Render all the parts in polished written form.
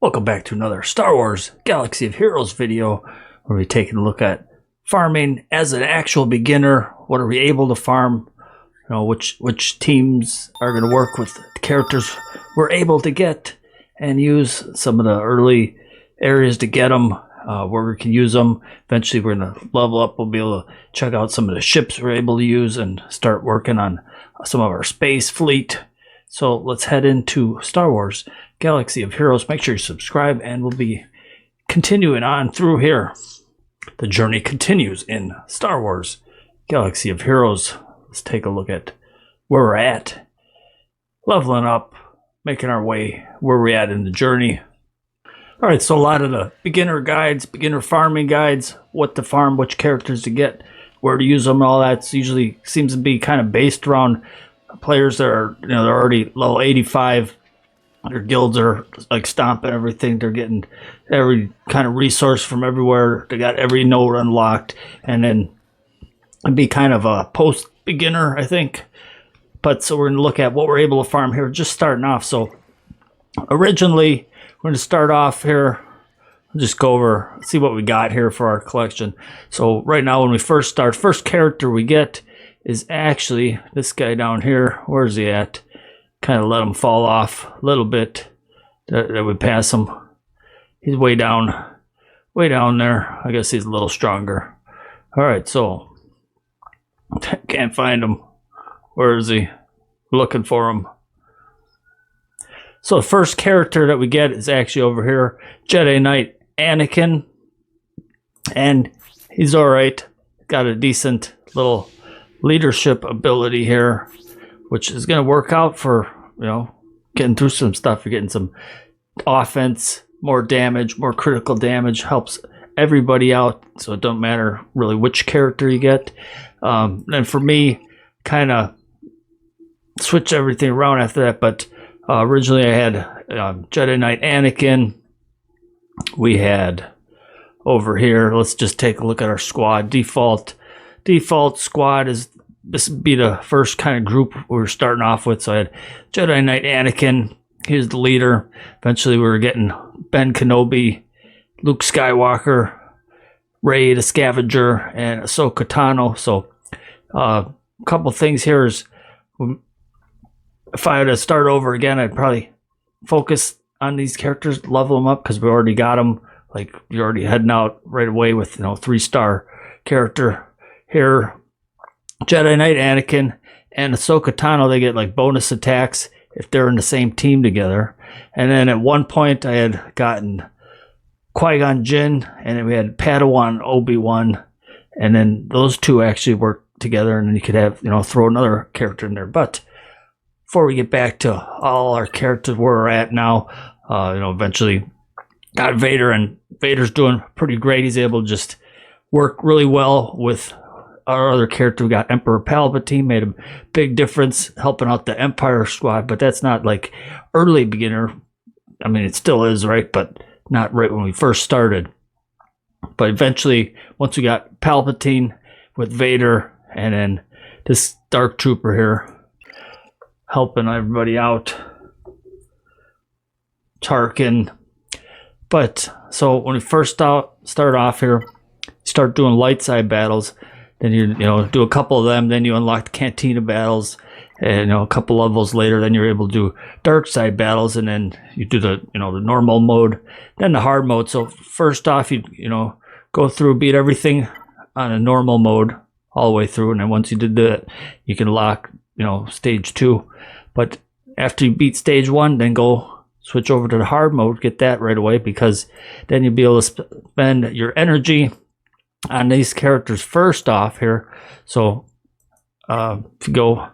Welcome back to another Star Wars Galaxy of Heroes video where we're taking a look at farming as an actual beginner. What are we able to farm? You know, which teams are going to work with the characters we're able to get, and use some of the early areas to get them, where we can use them. Eventually we're going to level up. We'll be able to check out some of the ships we're able to use and start working on some of our space fleet. So let's head into Star Wars Galaxy of Heroes. Make sure you subscribe, and we'll be continuing on through here. The journey continues in Star Wars Galaxy of Heroes. Let's take a look at where we're at, leveling up, making our way where we're at in the journey. All right, so a lot of the beginner guides, beginner farming guides, what to farm, which characters to get, where to use them, all that usually seems to be kind of based around players that are, they're already level 85. Their guilds are like stomping everything. They're getting every kind of resource from everywhere. They got every node unlocked, and then it'd be kind of a post beginner, I think. But so we're going to look at what we're able to farm here, just starting off. So originally, we're going to start off here. I'll just go over, see what we got here for our collection. So right now, when we first start, first character we get is actually this guy down here. Where's he at? Kind of let him fall off a little bit. That would pass him. He's way down there. I guess he's a little stronger. All right, so can't find him. Where is he? Looking for him. So the first character that we get is actually over here, Jedi Knight Anakin, and he's all right. Got a decent little leadership ability here, which is going to work out for, getting through some stuff. You're getting some offense, more damage, more critical damage, helps everybody out. So it don't matter really which character you get. And for me, kind of switch everything around after that. But originally I had Jedi Knight Anakin. We had over here, let's just take a look at our squad. Default squad is, this would be the first kind of group we were starting off with. So I had Jedi Knight Anakin. He was the leader. Eventually we were getting Ben Kenobi, Luke Skywalker, Rey the Scavenger, and Ahsoka Tano. So a couple things here is, if I had to start over again, I'd probably focus on these characters, level them up, because we already got them. Like, you're already heading out right away with 3-star character here. Jedi Knight Anakin and Ahsoka Tano, they get like bonus attacks if they're in the same team together. And then at one point I had gotten Qui-Gon Jinn, and then we had Padawan Obi-Wan, and then those two actually work together, and then you could have, throw another character in there. But before we get back to all our characters where we're at now, eventually got Vader, and Vader's doing pretty great. He's able to just work really well with our other character. We got Emperor Palpatine, made a big difference helping out the Empire squad, but that's not like early beginner. I mean, it still is, right? But not right when we first started. But eventually, once we got Palpatine with Vader, and then this Dark Trooper here helping everybody out, Tarkin. But so when we first start off here, start doing light side battles. Then you do a couple of them, then you unlock the cantina battles, and a couple levels later, then you're able to do dark side battles, and then you do the the normal mode, then the hard mode. So first off, you go through, beat everything on a normal mode all the way through, and then once you did that, you can lock stage 2. But after you beat stage 1, then go switch over to the hard mode, get that right away, because then you'll be able to spend your energy on these characters first off here. So if you go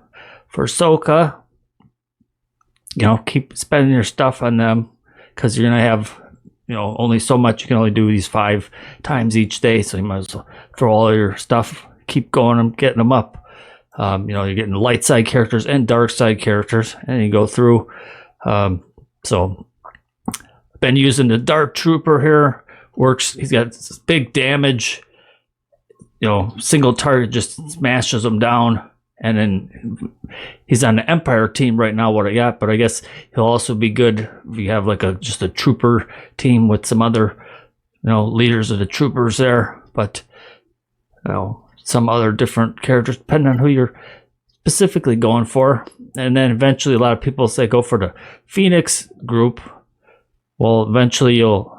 for Ahsoka, keep spending your stuff on them, because you're gonna have only so much. You can only do these 5 times each day, so you might as well throw all your stuff, keep going and getting them up. You're getting light side characters and dark side characters, and you go through. So I've been using the Dark Trooper here. Works. He's got big damage. Single target just smashes them down, and then he's on the Empire team right now, what I got, but I guess he'll also be good if you have like just a trooper team with some other, leaders of the troopers there, but, some other different characters, depending on who you're specifically going for. And then eventually a lot of people say go for the Phoenix group. Well, eventually you'll,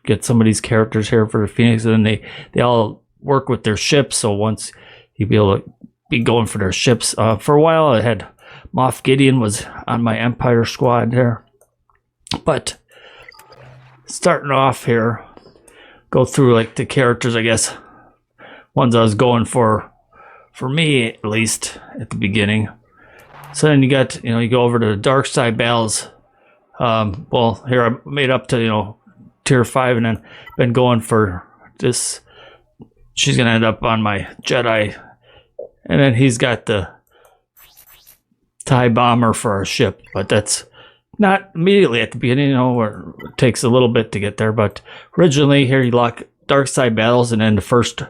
get some of these characters here for the Phoenix, and then they all work with their ships, so once you'll be able to be going for their ships. For a while I had Moff Gideon was on my Empire squad there, but starting off here, go through like the characters, I guess ones I was going for me at least at the beginning. So then you got, you go over to the dark side battles. Well, here I made up to, tier 5, and then been going for this. She's gonna end up on my Jedi, and then he's got the TIE bomber for our ship, but that's not immediately at the beginning, where it takes a little bit to get there. But originally here you lock dark side battles, and then the first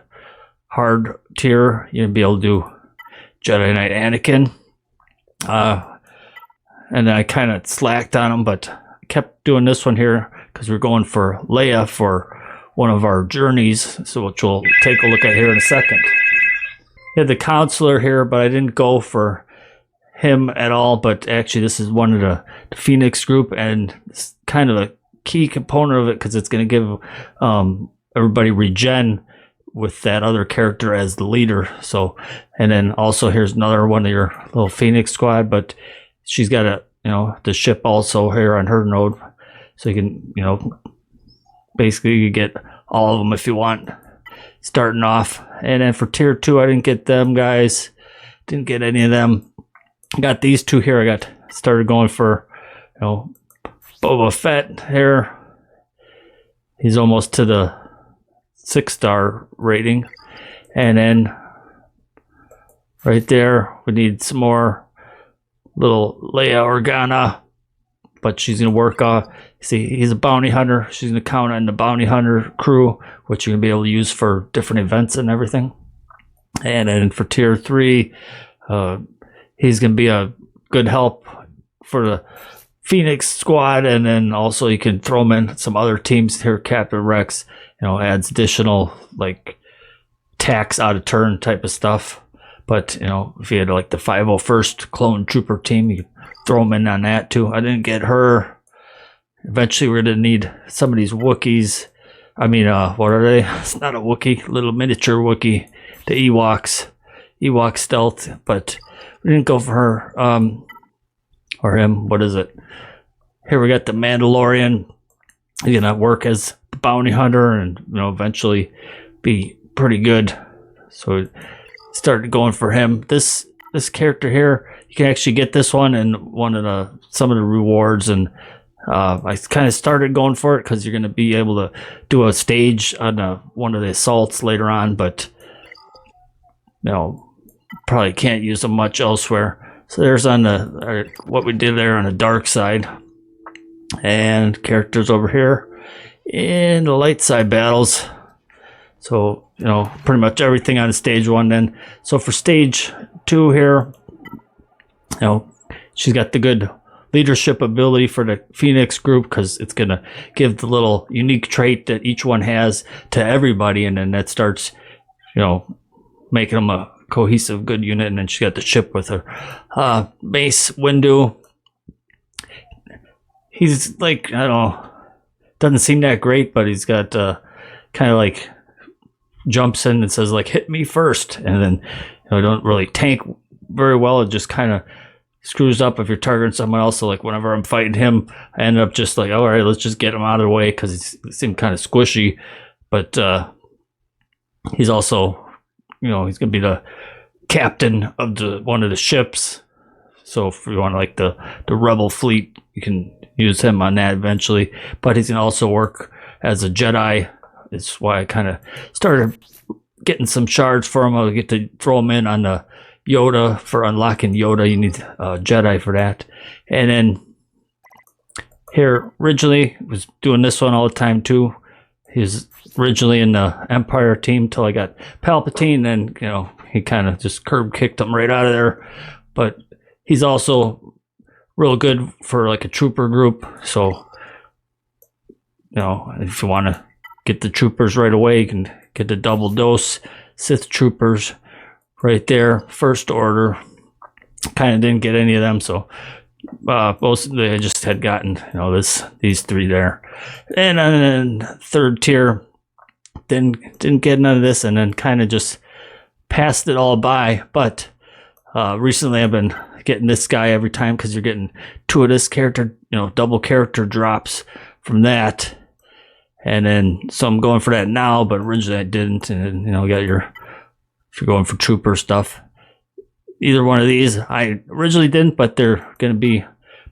hard tier you'll be able to do Jedi Knight Anakin. And then I kind of slacked on them, but I kept doing this one here because we're going for Leia for one of our journeys, so which we'll take a look at here in a second. We had the counselor here, but I didn't go for him at all. But actually, this is one of the Phoenix group, and it's kind of a key component of it because it's going to give everybody regen with that other character as the leader. So, and then also here's another one of your little Phoenix squad, but she's got the ship also here on her node, so you can basically you get all of them if you want starting off. And then for tier 2 I didn't get them guys, didn't get any of them. I got these two here. I got started going for Boba Fett here. He's almost to the 6-star rating. And then right there we need some more little Leia Organa, but she's gonna work see, he's a bounty hunter. She's gonna count on the bounty hunter crew, which you're gonna be able to use for different events and everything. And then for tier 3, he's gonna be a good help for the Phoenix squad, and then also you can throw him in some other teams here. Captain Rex, adds additional like tax out of turn type of stuff. But if you had like the 501st clone trooper team, you throw them in on that too. I didn't get her. Eventually we're gonna need some of these Wookiees. I mean, what are they? It's not a Wookiee, little miniature Wookiee, the Ewok stealth, but we didn't go for her. Or him, what is it? Here we got the Mandalorian. He's gonna work as the bounty hunter and eventually be pretty good. So started going for him. This character here, you can actually get this one in some of the rewards, and I kind of started going for it because you're going to be able to do a stage on one of the assaults later on, but probably can't use them much elsewhere. So there's on what we did there on the dark side, and characters over here in the light side battles. So pretty much everything on stage 1 then. So for stage 2 here, she's got the good leadership ability for the Phoenix group because it's going to give the little unique trait that each one has to everybody, and then that starts making them a cohesive good unit. And then she got the ship with her Mace Windu. He's like, I don't know, doesn't seem that great, but he's got kind of like jumps in and says like hit me first, and then don't really tank very well. It just kind of screws up if you're targeting someone else. So like whenever I'm fighting him, I end up just like, all right, let's just get him out of the way because he seemed kind of squishy. But he's also he's gonna be the captain of one of the ships, so if you want like the rebel fleet, you can use him on that eventually. But he's gonna also work as a Jedi. It's why I kind of started getting some shards for him. I'll get to throw him in on the Yoda. For unlocking Yoda, you need a Jedi for that. And then here, originally, was doing this one all the time too. He was originally in the Empire team till I got Palpatine. Then, he kind of just curb kicked him right out of there. But he's also real good for like a trooper group. So, you know, if you want to get the troopers right away, you can get the double dose Sith troopers right there. First order. Kind of didn't get any of them, so most they just had gotten, you know, these three there. And then third tier didn't get none of this, and then kind of just passed it all by. But recently I've been getting this guy every time, because you're getting two of this character, you know, double character drops from that. And then so I'm going for that now, but originally I didn't. And then, you know, you got your, if you're going for trooper stuff, either one of these. I originally didn't, but they're going to be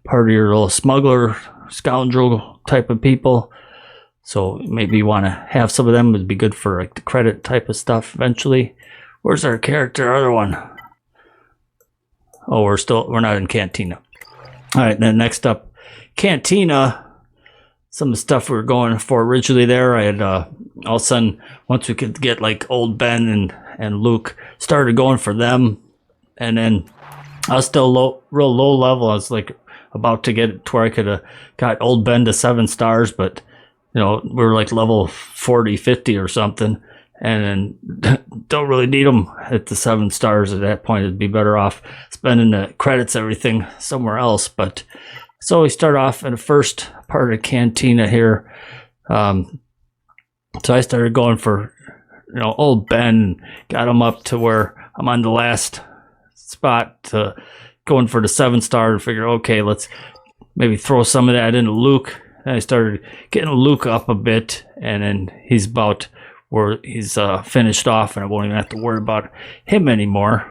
part of your little smuggler, scoundrel type of people. So maybe you want to have some of them. It'd be good for like the credit type of stuff eventually. Where's our character? Other one. Oh, we're not in Cantina. All right, then next up, Cantina. Some of the stuff we were going for originally there. I had all of a sudden, once we could get like old Ben and Luke, started going for them. And then I was still real low level. I was like about to get to where I could have got old Ben to 7 stars, but you know, we were like level 40, 50 or something, and then don't really need them at the 7 stars at that point. It'd be better off spending the credits, everything somewhere else. But so we start off in the first part of Cantina here. So I started going for, you know, old Ben, got him up to where I'm on the last spot to going for the 7 star to figure, okay, let's maybe throw some of that into Luke. And I started getting Luke up a bit, and then he's about where he's finished off, and I won't even have to worry about him anymore.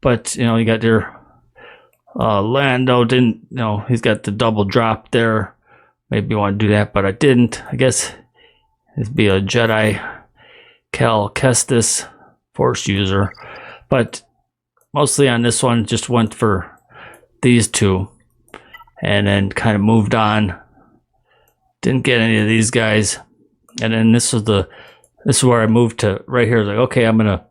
But you know, you got your Lando didn't, you know, he's got the double drop there. Maybe you want to do that, but I didn't. I guess it'd be a Jedi Cal Kestis Force user, but mostly on this one, just went for these two, and then kind of moved on. Didn't get any of these guys, and then this is where I moved to right here. Like, okay, I'm gonna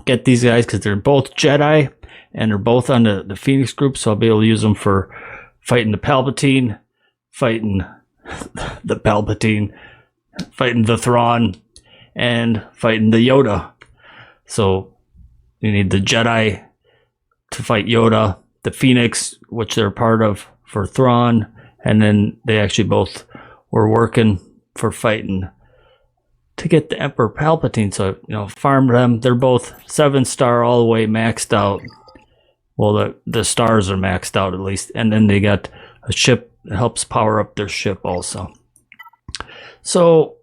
get these guys because they're both Jedi, and they're both on the Phoenix group, so I'll be able to use them for fighting the Palpatine, fighting the Palpatine, fighting the Thrawn, and fighting the Yoda. So you need the Jedi to fight Yoda, the Phoenix, which they're part of, for Thrawn, and then they actually both were working for fighting to get the Emperor Palpatine. So, you know, farmed them. They're both 7 star all the way maxed out. Well, the stars are maxed out at least. And then they got a ship that helps power up their ship also. So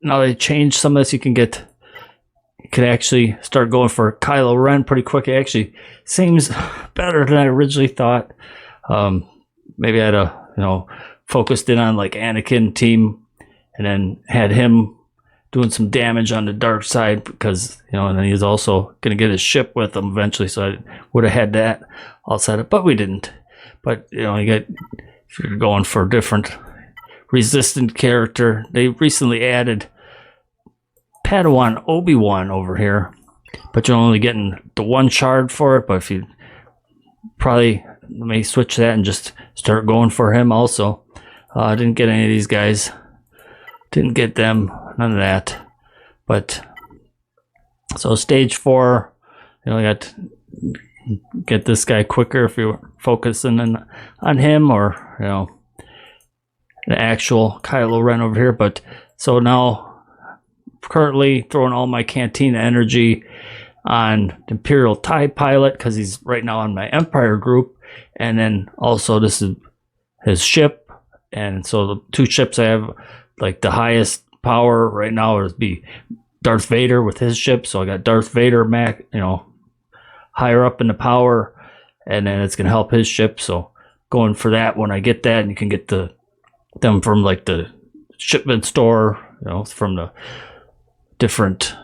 now they changed some of this. You could actually start going for Kylo Ren pretty quick. It actually seems better than I originally thought. Maybe I had focused in on like Anakin team, and then had him doing some damage on the dark side, because, you know, and then he's also going to get his ship with him eventually. So I would have had that all set up, but we didn't. But, you know, if you're going for a different resistant character, they recently added Padawan Obi-Wan over here, but you're only getting the 1 shard for it. But if you probably may switch that and just start going for him also. I didn't get any of these guys. Didn't get them. None of that. But so stage 4, you know, you got to get this guy quicker if you're focusing on him, or, you know, the actual Kylo Ren over here. But so now, currently throwing all my Cantina energy on the Imperial TIE pilot, because he's right now on my Empire group, and then also this is his ship. And so the 2 ships I have, like the highest power right now would be Darth Vader with his ship. So I got Darth Vader higher up in the power, and then it's gonna help his ship. So going for that when I get that, and you can get them from like the shipment store, you know, from the different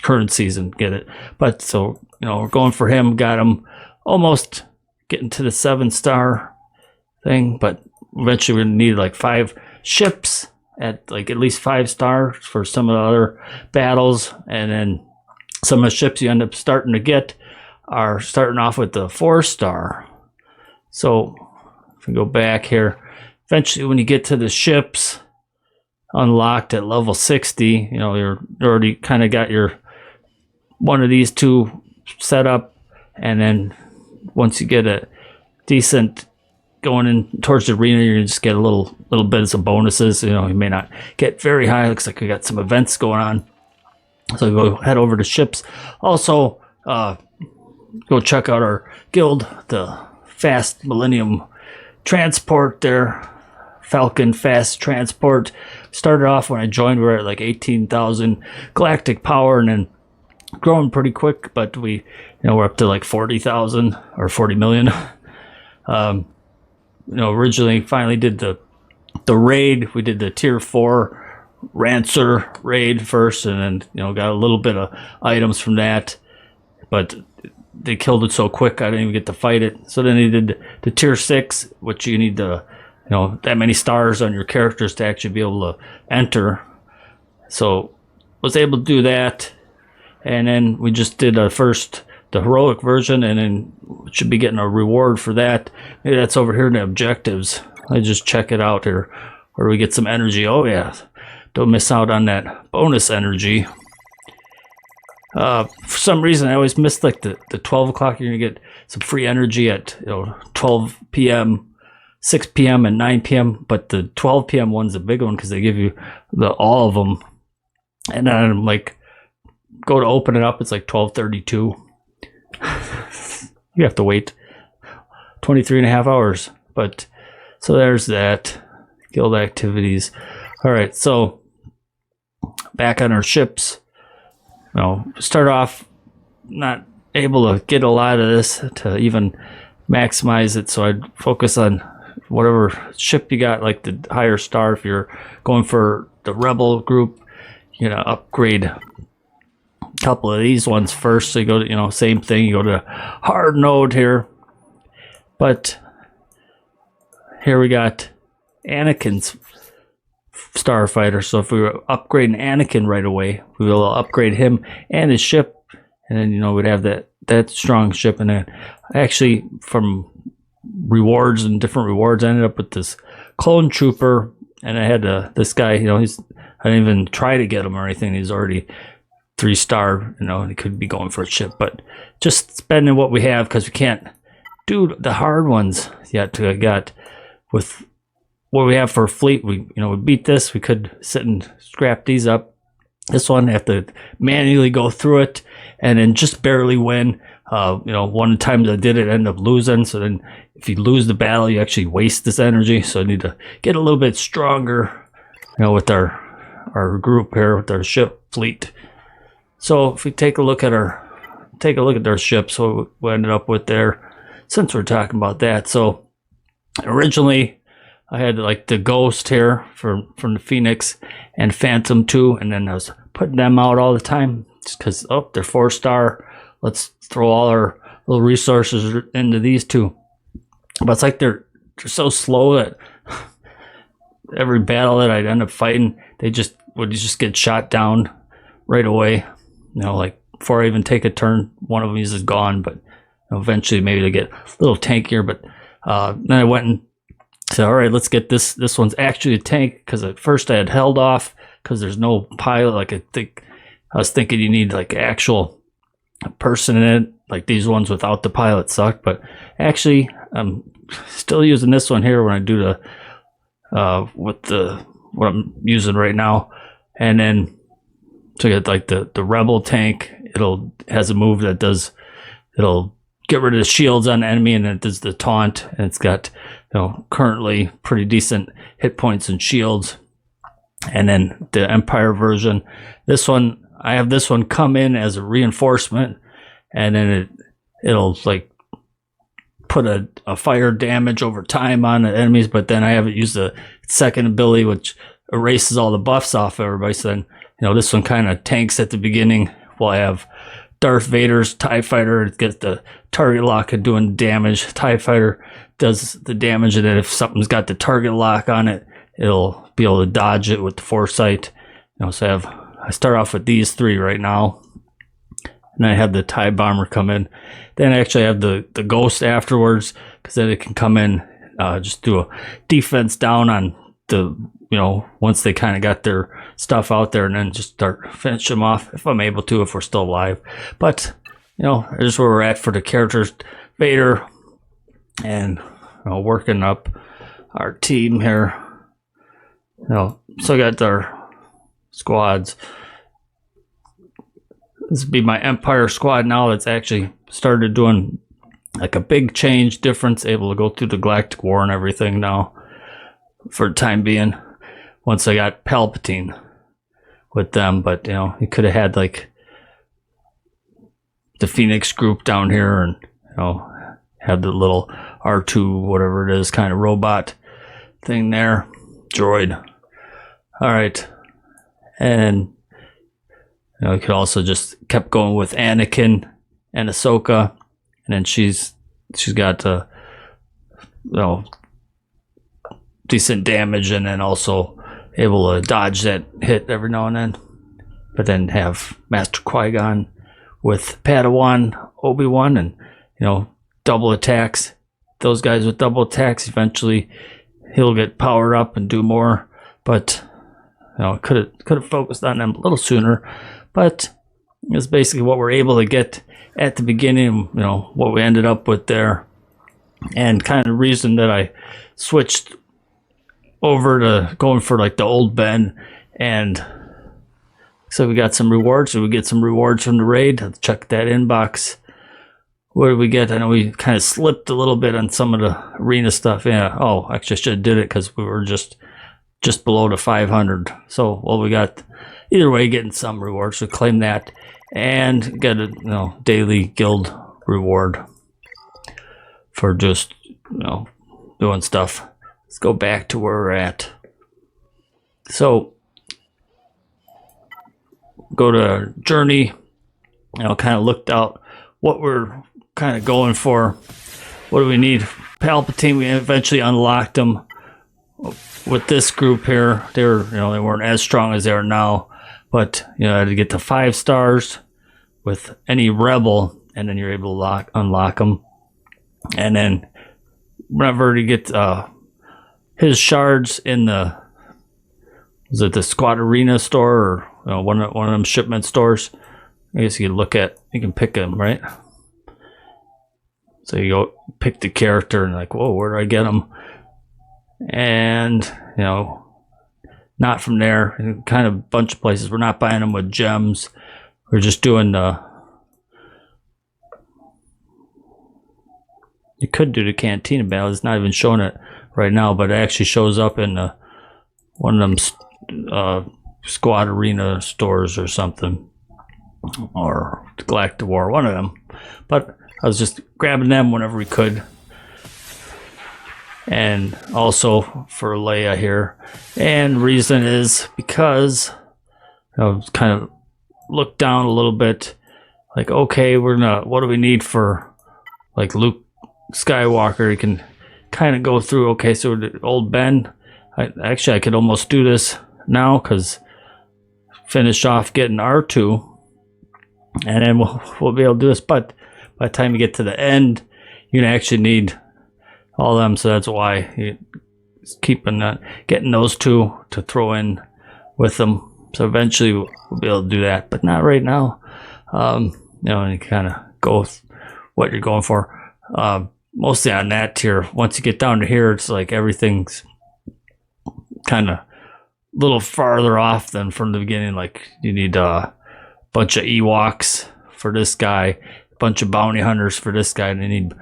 currencies, and get it. But so, you know, we're going for him. Got him almost getting to the 7 star thing, but eventually we're gonna need like 5 ships at like at least 5 stars for some of the other battles, and then some of the ships you end up starting to get are starting off with the 4-star. So if we go back here, eventually when you get to the ships unlocked at level 60, you know, you're already kind of got your one of these two set up, and then once you get a decent going in towards the arena, you're gonna just get a little bit of some bonuses. You know, you may not get very high. Looks like we got some events going on, so go head over to ships. Also, go check out our guild, the Fast Millennium Transport there. Falcon Fast Transport. Started off when I joined, we were at like 18,000 galactic power, and then growing pretty quick, but we, you know, we're up to like 40,000 or 40 million. You know, originally finally did the raid. We did the tier 4 Rancer raid first, and then, you know, got a little bit of items from that, but they killed it so quick I didn't even get to fight it. So then they did the tier 6, which you need to, you know, that many stars on your characters to actually be able to enter. So was able to do that, and then we just did the heroic version, and then should be getting a reward for that. Maybe that's over here in the objectives. I just check it out here where we get some energy. Oh yeah, don't miss out on that bonus energy. For some reason I always miss like the 12 o'clock. You're gonna get some free energy at, you know, 12 p.m. 6 p.m. and 9 p.m. But the 12 p.m. one's a big one because they give you all of them. And then I'm like, go to open it up, it's like 12:32. You have to wait 23 and a half hours. But so there's that. Guild activities. All right, so back on our ships. You know, start off not able to get a lot of this to even maximize it, so I'd focus on whatever ship you got, like the higher star. If you're going for the rebel group, you know, upgrade a couple of these ones first. So you go to, you know, same thing, you go to hard node here. But here we got Anakin's starfighter. So if we were upgrading Anakin right away, we will upgrade him and his ship, and then, you know, we'd have that strong ship. And then actually from rewards and different rewards, I ended up with this clone trooper, and I had this guy, you know, I didn't even try to get him or anything. He's already 3-star, you know, and he could be going for a ship, but just spending what we have because we can't do the hard ones yet. I got with what we have for fleet. We beat this. We could sit and scrap these up. This one, I have to manually go through it and then just barely win. You know, one of the times I did it, I ended up losing. So then if you lose the battle, you actually waste this energy. So I need to get a little bit stronger, you know, with our group here, with our ship fleet. So if we take a look at their ships, what we ended up with there, since we're talking about that. So originally I had like the Ghost here from the Phoenix and Phantom 2, and then I was putting them out all the time just because, oh, they're 4-star. Let's throw all our little resources into these two. But it's like they're so slow that every battle that I'd end up fighting, they would just get shot down right away. You know, like before I even take a turn, one of them is gone. But, you know, eventually maybe they get a little tankier. But then I went and said, all right, let's get this. This one's actually a tank, because at first I had held off because there's no pilot. Like I was thinking you need like actual person in it. Like these ones without the pilot suck. But actually, I'm still using this one here when I do what I'm using right now. And then to get like the rebel tank, has a move that it'll get rid of the shields on the enemy, and it does the taunt, and it's got, you know, currently pretty decent hit points and shields. And then the Empire version, this one, I have this one come in as a reinforcement, and then it'll like put a fire damage over time on the enemies, but then I haven't used the second ability, which erases all the buffs off everybody. So then, you know, this one kind of tanks at the beginning. While I have Darth Vader's TIE Fighter, it gets the target lock and doing damage. TIE Fighter does the damage, and then if something's got the target lock on it, it'll be able to dodge it with the foresight. You know, so I start off with these three right now. and I have the TIE bomber come in. Then I actually have the ghost afterwards, because then it can come in, just do a defense down on the, once they kind of got their stuff out there, and then just start finish them off if I'm able to, if we're still alive. But there's where we're at for the characters. Vader, and working up our team here. So I got our squads. This would be my Empire squad now. That's actually started doing like a big change difference, able to go through the Galactic War and everything now for the time being. Once I got Palpatine with them, but he could have had like the Phoenix group down here, and had the little R2 whatever it is kind of robot thing there, droid. All right, and we could also just kept going with Anakin and Ahsoka, and then she's got decent damage, and then also able to dodge that hit every now and then. But then have Master Qui-Gon with Padawan Obi-Wan, and double attacks. Those guys with double attacks, eventually he'll get powered up and do more. But could have focused on them a little sooner. But it's basically what we're able to get at the beginning, what we ended up with there. And kind of the reason that I switched over to going for like the old Ben. And so we got some rewards. So we get some rewards from the raid. Let's check that inbox. What did we get? I know we kind of slipped a little bit on some of the arena stuff. Yeah. Oh, actually I should have did it because we were just below the 500. So, we got either way getting some rewards. So claim that and get a daily guild reward for just doing stuff. Let's go back to where we're at. So go to journey. Kind of looked out what we're kind of going for. What do we need? Palpatine, we eventually unlocked him with this group here. They were, they weren't as strong as they are now, but I had to get to 5 stars with any rebel, and then you're able to unlock them. And then whenever you get his shards in the Squad Arena store, or one of them shipment stores, I guess you can pick them, right? So you go pick the character and like, whoa, where do I get them? And not from there. Kind of a bunch of places. We're not buying them with gems. We're just doing you could do the cantina battle. It's not even showing it right now, but it actually shows up in one of them Squad Arena stores or something, or Galactic War, one of them. But I was just grabbing them whenever we could. And also for Leia here. And reason is because I kind of looked down a little bit, like, okay, what do we need for like Luke Skywalker? You can kind of go through, okay, so the old Ben, I could almost do this now, because finish off getting R2, and then we'll be able to do this. But by the time you get to the end, you actually need all of them, so that's why you keeping getting those 2 to throw in with them. So eventually we'll be able to do that, but not right now. And you kind of go with what you're going for. Mostly on that tier. Once you get down to here, it's like everything's kind of a little farther off than from the beginning. Like you need a bunch of Ewoks for this guy, a bunch of bounty hunters for this guy, and you need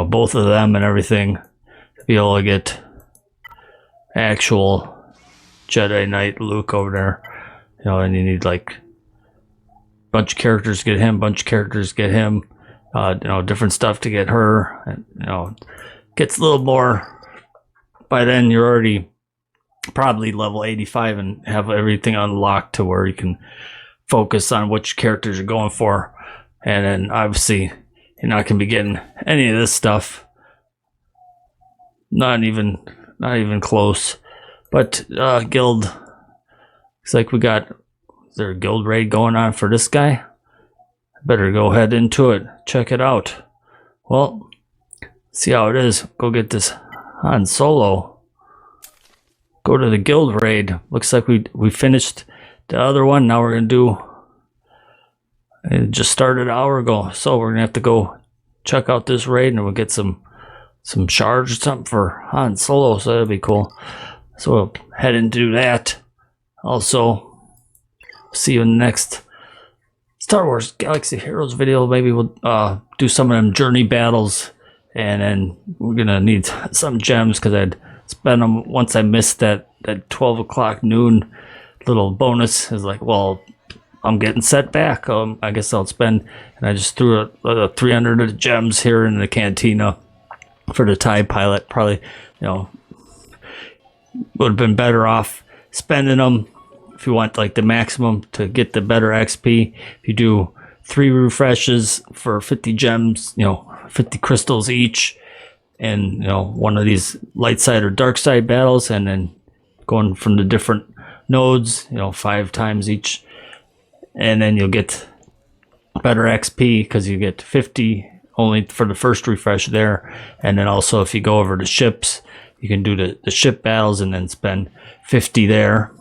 both of them and everything to be able to get actual Jedi Knight Luke over there. And you need like a bunch of characters to get him, bunch of characters to get him, different stuff to get her. And, gets a little more. By then you're already probably level 85 and have everything unlocked to where you can focus on which characters you're going for. And then obviously you're not gonna be getting any of this stuff. Not even close. But guild, it's like is there a guild raid going on for this guy? Better go head into it. Check it out. Well, see how it is. Go get this Han Solo. Go to the guild raid. Looks like we finished the other one. Now we're gonna do. It just started an hour ago, so we're gonna have to go check out this raid, and we'll get some shards or something for Han Solo. So that'll be cool. So we'll head and do that. Also, see you in the next Star Wars Galaxy Heroes video. Maybe we'll do some of them journey battles, and then we're gonna need some gems because I'd spend them once I missed that 12 o'clock noon little bonus. Is like, well, I'm getting set back. I guess I'll spend, and I just threw a 300 gems here in the cantina for the TIE pilot. Probably, would have been better off spending them if you want like the maximum to get the better XP. If you do 3 refreshes for 50 gems, 50 crystals each, and one of these light side or dark side battles, and then going from the different nodes, 5 times each, and then you'll get better XP because you get 50 only for the first refresh there. And then also if you go over to ships, you can do the ship battles and then spend 50 there.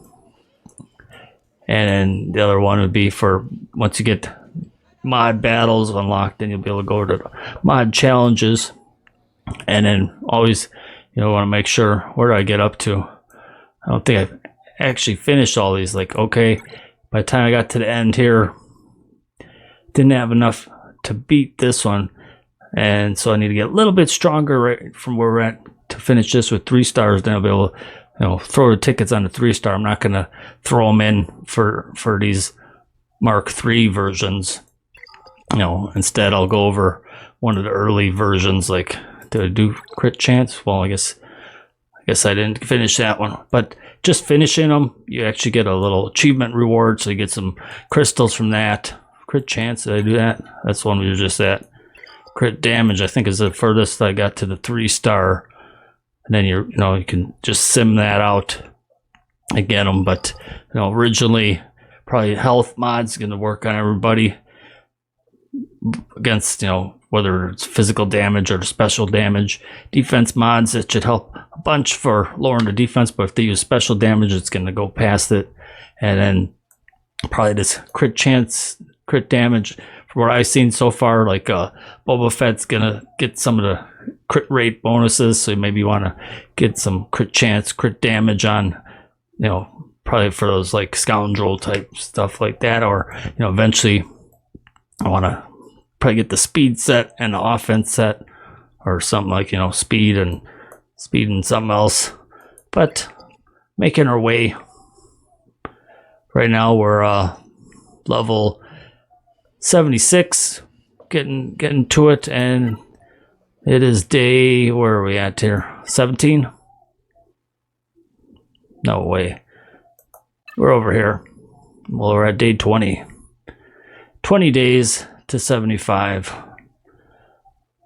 And then the other one would be for once you get mod battles unlocked, then you'll be able to go to the mod challenges. And then always, want to make sure, where do I get up to? I don't think I've actually finished all these. Like, okay, by the time I got to the end here, didn't have enough to beat this one. And so I need to get a little bit stronger right from where we're at to finish this with 3 stars. Then I'll be able to, throw the tickets on the 3-star. I'm not going to throw them in for these Mark III versions. Instead I'll go over one of the early versions. Like, did I do crit chance? Well, I guess I didn't finish that one. But just finishing them, you actually get a little achievement reward, so you get some crystals from that. Crit chance, did I do that? That's one we were just at. Crit damage, I think, is the furthest I got to the 3-star. And then you can just sim that out and get them. But originally, probably health mods going to work on everybody against whether it's physical damage or special damage. Defense mods, that should help a bunch for lowering the defense, but if they use special damage, it's going to go past it. And then probably this crit chance, crit damage, from what I've seen so far, like Boba Fett's going to get some of the crit rate bonuses, so maybe you want to get some crit chance, crit damage on, probably for those like scoundrel type stuff like that. Or eventually I want to probably get the speed set and the offense set, or something like speed and something else. But making our way. Right now we're level 76, getting to it, and it is day, where are we at here? 17? No way. We're over here. Well, we're at day 20. 20 days to 75.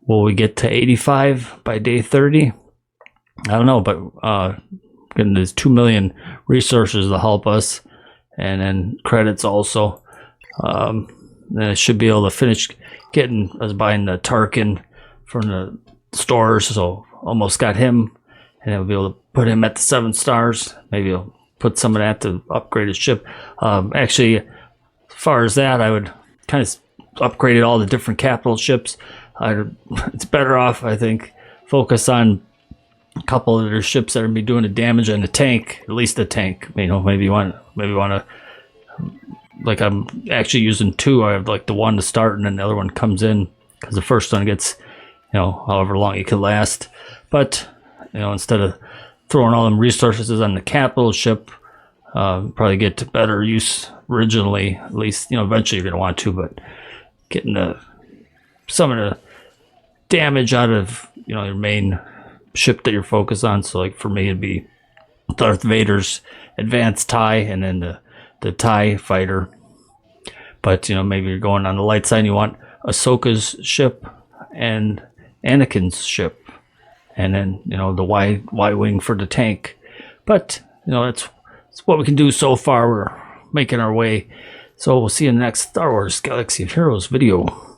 Will we get to 85 by day 30? I don't know, but getting these 2 million resources to help us, and then credits also. Then I should be able to finish getting. I was buying the Tarkin from the stores, so almost got him, and I'll be able to put him at the 7 stars. Maybe I'll put some of that to upgrade his ship. Actually, as far as that, I would kind of upgraded all the different capital ships. It's better off, I think, focus on a couple of their ships that are gonna be doing the damage on the tank, at least the tank. Maybe you want to, like, I'm actually using 2. I have like the one to start, and then the other one comes in because the first one gets, however long it can last. But instead of throwing all them resources on the capital ship, probably get to better use originally. At least eventually you're gonna want to, but getting some of the damage out of your main ship that you're focused on. So like for me, it'd be Darth Vader's advanced TIE, and then the TIE fighter. But maybe you're going on the light side and you want Ahsoka's ship and Anakin's ship, and then the Y-wing for the tank. But that's what we can do so far. We're making our way. So we'll see you in the next Star Wars Galaxy of Heroes video.